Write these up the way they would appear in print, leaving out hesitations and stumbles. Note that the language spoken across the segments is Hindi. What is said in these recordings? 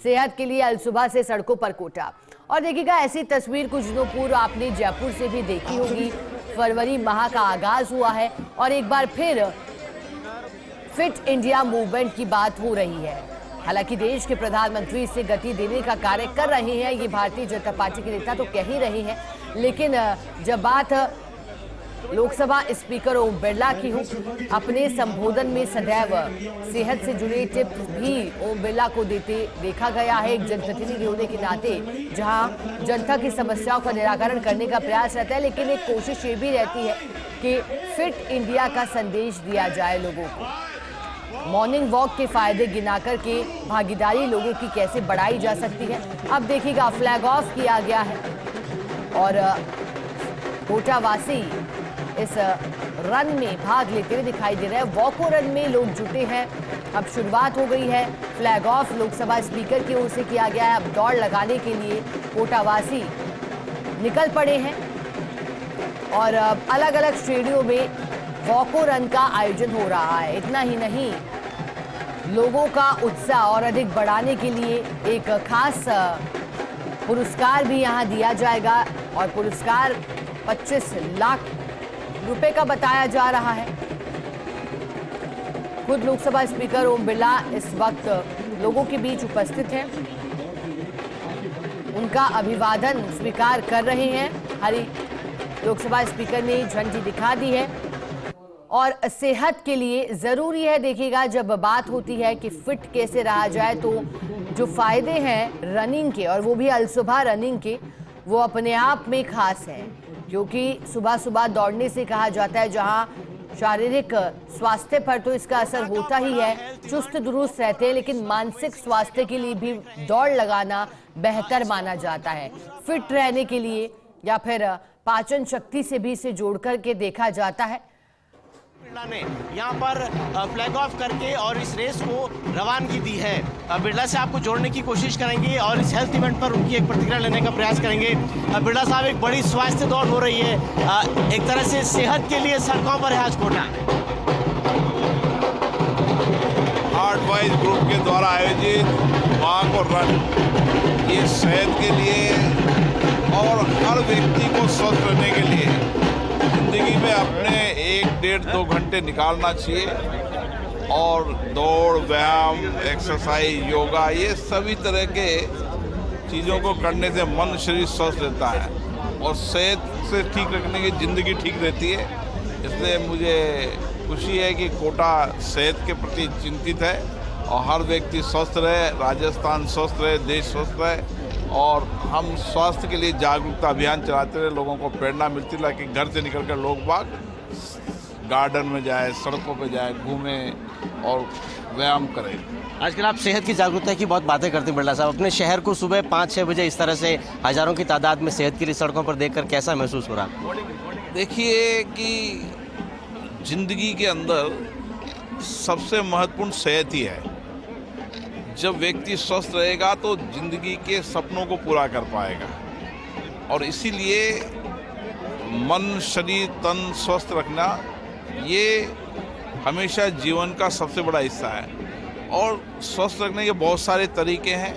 सेहत के लिए अलसुबह से सड़कों पर कोटा। और देखिएगा, ऐसी तस्वीर कुछ दिनों पूर्व आपने जयपुर से भी देखी होगी। फरवरी माह का आगाज हुआ है और एक बार फिर फिट इंडिया मूवमेंट की बात हो रही है। हालांकि देश के प्रधानमंत्री इसे गति देने का कार्य कर रहे हैं, ये भारतीय जनता पार्टी के नेता तो कह ही रहे हैं, लेकिन जब बात लोकसभा स्पीकर ओम बिरला की हो, अपने संबोधन में सदैव सेहत से जुड़े टिप्स भी ओम बिरला को देते देखा गया है। एक जनप्रतिनिधि होने के नाते जहां जनता की समस्याओं का निराकरण करने का प्रयास रहता है, लेकिन एक कोशिश ये भी रहती है कि फिट इंडिया का संदेश दिया जाए लोगों को। मॉर्निंग वॉक के फायदे गिना करके भागीदारी लोगों की कैसे बढ़ाई जा सकती है, अब देखिएगा। फ्लैग ऑफ किया गया है और कोटावासी इस रन में भाग लेते हुए दिखाई दे रहे हैं। वॉको रन में लोग जुटे हैं। अब शुरुआत हो गई है। फ्लैग ऑफ लोकसभा स्पीकर की ओर से किया गया है। अब दौड़ लगाने के लिए कोटावासी निकल पड़े हैं और अलग अलग श्रेणियों में वॉको रन का आयोजन हो रहा है। इतना ही नहीं, लोगों का उत्साह और अधिक बढ़ाने के लिए एक खास पुरस्कार भी यहां दिया जाएगा और पुरस्कार 25 लाख रुपए का बताया जा रहा है। खुद लोकसभा स्पीकर ओम बिरला इस वक्त लोगों के बीच उपस्थित हैं, उनका अभिवादन स्वीकार कर रहे हैं। हरी लोकसभा स्पीकर ने झंडी दिखा दी है और सेहत के लिए जरूरी है। देखिएगा, जब बात होती है कि फिट कैसे रहा जाए तो जो फायदे हैं रनिंग के, और वो भी अलसुबह रनिंग के, वो अपने आप में खास है, क्योंकि सुबह सुबह दौड़ने से कहा जाता है जहां शारीरिक स्वास्थ्य पर तो इसका असर होता ही है, चुस्त दुरुस्त रहते हैं, लेकिन मानसिक स्वास्थ्य के लिए भी दौड़ लगाना बेहतर माना जाता है। फिट रहने के लिए या फिर पाचन शक्ति से भी इसे जोड़ करके देखा जाता है। बिरला ने यहाँ पर फ्लैग ऑफ करके और इस रेस को रवानगी दी है। बिरला से आपको जोड़ने की कोशिश करेंगे और इस हेल्थ इवेंट पर उनकी एक प्रतिक्रिया लेने का प्रयास करेंगे। बिरला साहब, एक बड़ी स्वास्थ्य दौड़ हो रही है, एक तरह से सेहत के लिए सड़कों पर है आज कोटा। हार्ट वाइज ग्रुप के द्वारा आयोजित वॉक और रन, ये सेहत के लिए और हर व्यक्ति को स्वस्थ रहने के लिए जिंदगी में अपने 1-1.5-2 घंटे निकालना चाहिए। और दौड़, व्यायाम, एक्सरसाइज, योगा, ये सभी तरह के चीज़ों को करने से मन शरीर स्वस्थ रहता है और सेहत से ठीक रखने की ज़िंदगी ठीक रहती है। इसलिए मुझे खुशी है कि कोटा सेहत के प्रति चिंतित है और हर व्यक्ति स्वस्थ रहे, राजस्थान स्वस्थ रहे, देश स्वस्थ रहे और हम स्वास्थ्य के लिए जागरूकता अभियान चलाते रहे। लोगों को प्रेरणा मिलती रहे कि घर से निकलकर लोग बाग गार्डन में जाए, सड़कों पे जाए, घूमें और व्यायाम करें। आजकल आप सेहत की जागरूकता की बहुत बातें करते हैं बिरला साहब। अपने शहर को सुबह 5-6 बजे इस तरह से हजारों की तादाद में सेहत के लिए सड़कों पर देखकर कैसा महसूस हो रहा है? देखिए कि जिंदगी के अंदर सबसे महत्वपूर्ण सेहत ही है। जब व्यक्ति स्वस्थ रहेगा तो जिंदगी के सपनों को पूरा कर पाएगा और इसीलिए मन, शरीर, तन स्वस्थ रखना ये हमेशा जीवन का सबसे बड़ा हिस्सा है। और स्वस्थ रखने के बहुत सारे तरीके हैं,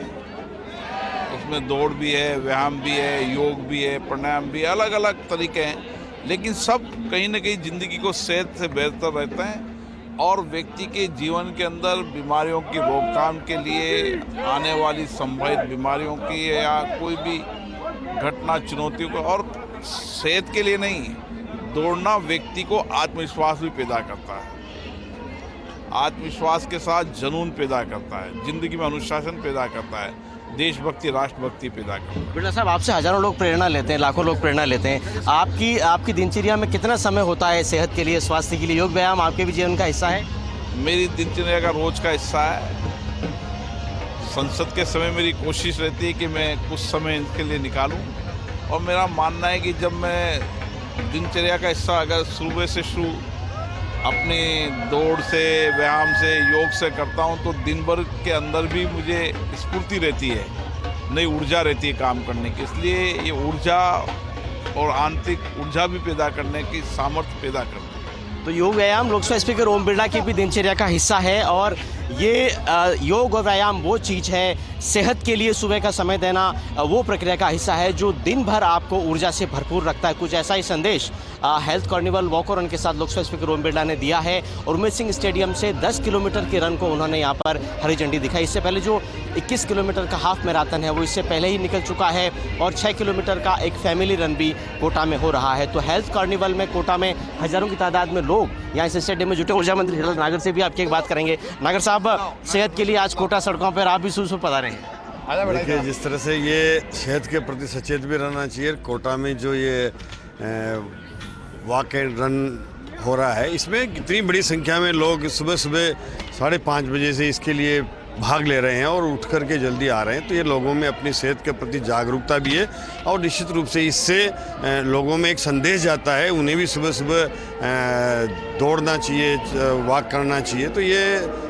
उसमें दौड़ भी है, व्यायाम भी है, योग भी है, प्राणायाम भी है, अलग अलग तरीके हैं, लेकिन सब कहीं ना कहीं जिंदगी को सेहत से बेहतर रहते हैं और व्यक्ति के जीवन के अंदर बीमारियों की रोकथाम के लिए, आने वाली संभावित बीमारियों की या कोई भी घटना, चुनौतियों को, और सेहत के लिए नहीं, दौड़ना व्यक्ति को आत्मविश्वास भी पैदा करता है, आत्मविश्वास के साथ जुनून पैदा करता है, जिंदगी में अनुशासन पैदा करता है, देशभक्ति, राष्ट्रभक्ति पैदा करता है। बिरला साहब, आपसे हजारों लोग प्रेरणा लेते हैं, लाखों लोग प्रेरणा लेते हैं। आपकी दिनचर्या में कितना समय होता है सेहत के लिए, स्वास्थ्य के लिए? योग व्यायाम आपके भी जीवन का हिस्सा है? मेरी दिनचर्या का रोज का हिस्सा है। संसद के समय मेरी कोशिश रहती है कि मैं कुछ समय इनके लिए निकालूं और मेरा मानना है कि जब मैं दिनचर्या का हिस्सा अगर सुबह से शुरू अपनी दौड़ से, व्यायाम से, योग से करता हूं तो दिन भर के अंदर भी मुझे स्फूर्ति रहती है, नई ऊर्जा रहती है काम करने की। इसलिए ये ऊर्जा और आंतरिक ऊर्जा भी पैदा करने की सामर्थ्य पैदा करती है। तो योग व्यायाम लोकसभा स्पीकर ओम बिरला की भी दिनचर्या का हिस्सा है और ये योग और व्यायाम वो चीज़ है, सेहत के लिए सुबह का समय देना वो प्रक्रिया का हिस्सा है जो दिन भर आपको ऊर्जा से भरपूर रखता है। कुछ ऐसा ही संदेश हेल्थ कार्निवल वॉक और रन के साथ लोकसभा स्पीकर ओम बिरला ने दिया है। और उमेश सिंह स्टेडियम से 10 किलोमीटर के रन को उन्होंने यहाँ पर हरी झंडी दिखाई। इससे पहले जो 21 किलोमीटर का हाफ मैराथन है वो इससे पहले ही निकल चुका है और 6 किलोमीटर का एक फैमिली रन भी कोटा में हो रहा है। तो हेल्थ कार्निवल में कोटा में हजारों की तादाद में लोग यहाँ इस स्टेडियम में जुटे। ऊर्जा मंत्री हिरल नागर से भी आपकी एक बात करेंगे। नागर साहब, सेहत के लिए आज कोटा सड़कों पर आप भी सुबह पता रहे हैं। देखिए, जिस तरह से ये सेहत के प्रति सचेत भी रहना चाहिए। कोटा में जो ये वॉक एंड रन हो रहा है, इसमें इतनी बड़ी संख्या में लोग सुबह सुबह 5:30 बजे से इसके लिए भाग ले रहे हैं और उठ कर के जल्दी आ रहे हैं। तो ये लोगों में अपनी सेहत के प्रति जागरूकता भी है और निश्चित रूप से इससे लोगों में एक संदेश जाता है, उन्हें भी सुबह सुबह दौड़ना चाहिए, वॉक करना चाहिए। तो ये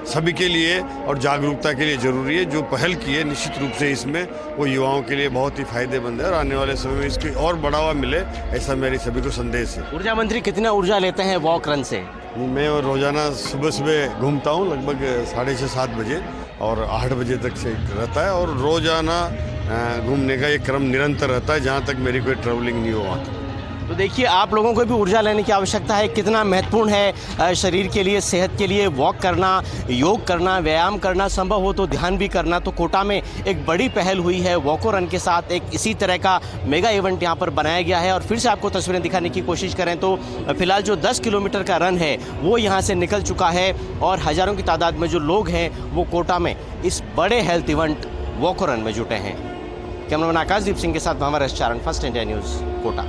सभी के लिए और जागरूकता के लिए ज़रूरी है। जो पहल की है निश्चित रूप से इसमें वो युवाओं के लिए बहुत ही फायदेमंद है और आने वाले समय में इसकी और बढ़ावा मिले, ऐसा मेरी सभी को संदेश है। ऊर्जा मंत्री कितना ऊर्जा लेते हैं वॉक रन से? मैं रोज़ाना सुबह सुबह घूमता हूँ लगभग 6:30-7 बजे और 8 बजे तक से रहता है और रोज़ाना घूमने का एक क्रम निरंतर रहता है जहाँ तक मेरी कोई ट्रैवलिंग नहीं हो वहाँ तक। तो देखिए, आप लोगों को भी ऊर्जा लेने की आवश्यकता है। कितना महत्वपूर्ण है शरीर के लिए, सेहत के लिए वॉक करना, योग करना, व्यायाम करना, संभव हो तो ध्यान भी करना। तो कोटा में एक बड़ी पहल हुई है वॉको रन के साथ। एक इसी तरह का मेगा इवेंट यहाँ पर बनाया गया है और फिर से आपको तस्वीरें दिखाने की कोशिश करें तो फिलहाल जो 10 किलोमीटर का रन है वो यहाँ से निकल चुका है और हज़ारों की तादाद में जो लोग हैं वो कोटा में इस बड़े हेल्थ इवेंट वॉको रन में जुटे हैं। कैमरामैन आकाशदीप सिंह के साथ भंवर चारण, फर्स्ट इंडिया न्यूज़, कोटा।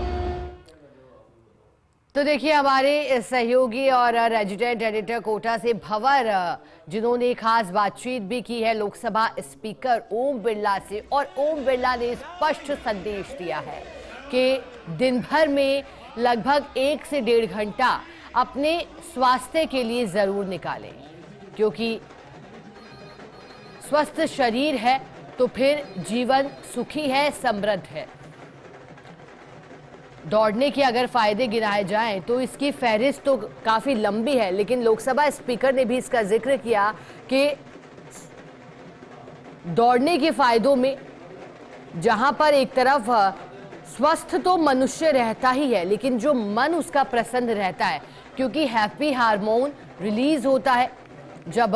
तो देखिए, हमारे सहयोगी और रेजिडेंट एडिटर कोटा से भंवर, जिन्होंने खास बातचीत भी की है लोकसभा स्पीकर ओम बिरला से, और ओम बिरला ने स्पष्ट संदेश दिया है कि दिन भर में लगभग 1 से 1.5 घंटा अपने स्वास्थ्य के लिए जरूर निकालें, क्योंकि स्वस्थ शरीर है तो फिर जीवन सुखी है, समृद्ध है। दौड़ने के अगर फायदे गिनाए जाएं तो इसकी फहरिस्त तो काफी लंबी है, लेकिन लोकसभा स्पीकर ने भी इसका जिक्र किया कि दौड़ने के फायदों में जहां पर एक तरफ स्वस्थ तो मनुष्य रहता ही है, लेकिन जो मन उसका प्रसन्न रहता है, क्योंकि हैप्पी हार्मोन रिलीज होता है जब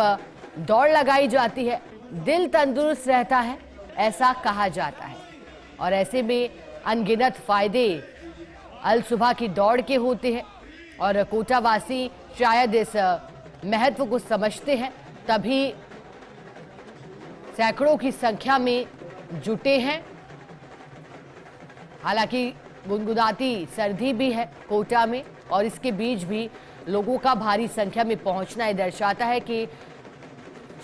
दौड़ लगाई जाती है, दिल तंदुरुस्त रहता है, ऐसा कहा जाता है। और ऐसे में अनगिनत फायदे अल सुबह की दौड़ के होते हैं और कोटावासी शायद इस महत्व को समझते हैं, तभी सैकड़ों की संख्या में जुटे हैं। हालांकि गुनगुनाती सर्दी भी है कोटा में और इसके बीच भी लोगों का भारी संख्या में पहुंचना ये दर्शाता है कि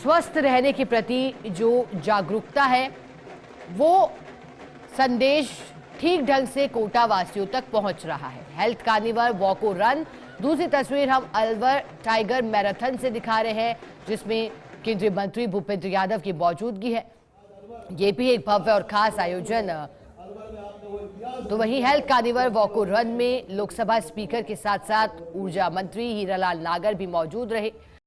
स्वस्थ रहने के प्रति जो जागरूकता है वो संदेश ठीक ढंग से कोटा वासियों तक पहुंच रहा है। हेल्थ कार्निवल वॉको रन, दूसरी तस्वीर हम अलवर टाइगर मैराथन से दिखा रहे हैं, जिसमें केंद्रीय मंत्री भूपेंद्र यादव की मौजूदगी है। ये भी एक भव्य और खास आयोजन। तो वहीं हेल्थ कार्निवल वॉको रन में लोकसभा स्पीकर के साथ साथ ऊर्जा मंत्री हीरालाल नागर भी मौजूद रहे।